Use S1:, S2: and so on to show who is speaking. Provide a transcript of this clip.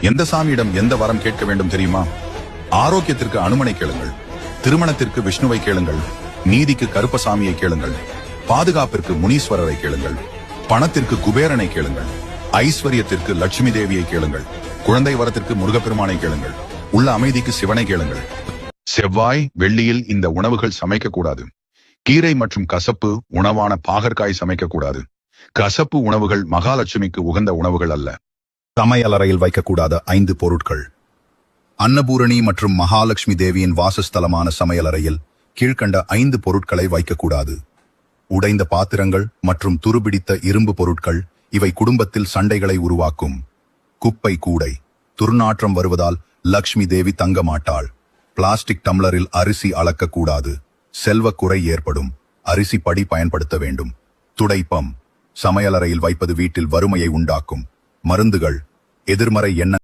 S1: எந்த சாமியிடம் எந்த வரம் கேட்க வேண்டும் தெரியுமா? ஆரோக்கியத்திற்கு அனுமனை கேளுங்கள், திருமணத்திற்கு விஷ்ணுவை கேளுங்கள், நீதிக்கு கருப்பசாமியை கேளுங்கள், பாதுகாப்பிற்கு முனீஸ்வரரை கேளுங்கள், பணத்திற்கு குபேரனை கேளுங்கள், ஐஸ்வர்யத்திற்கு லட்சுமி தேவியை கேளுங்கள், குழந்தை வரத்திற்கு முருகப்பெருமானை கேளுங்கள், உள்ள அமைதிக்கு சிவனை கேளுங்கள். செவ்வாய் வெள்ளியில் இந்த உணவுகள் சமைக்கக்கூடாது. கீரை மற்றும் கசப்பு உணவான பாகற்காய் சமைக்கக்கூடாது. கசப்பு உணவுகள் மகாலட்சுமிக்கு உகந்த உணவுகள் அல்ல.
S2: சமையலறையில் வைக்கக்கூடாத 5 பொருட்கள். அன்னபூரணி மற்றும் மகாலட்சுமி தேவியின் வாசஸ்தலமான சமையலறையில் கீழ்கண்ட 5 பொருட்களை வைக்கக்கூடாது. உடைந்த பாத்திரங்கள் மற்றும் துருபிடித்த இரும்பு பொருட்கள், இவை குடும்பத்தில் சண்டைகளை உருவாக்கும். குப்பை கூடை, துர்நாற்றம் வருவதால் லக்ஷ்மி தேவி தங்க மாட்டாள். பிளாஸ்டிக் டம்ளரில் அரிசி அளக்கக்கூடாது, செல்வக்குறை ஏற்படும். அரிசி படி பயன்படுத்த வேண்டும். துடைப்பம், சமையலறையில் வைப்பது வீட்டில் வறுமையை உண்டாக்கும். மருந்துகள், எதிர்மறை எண்ண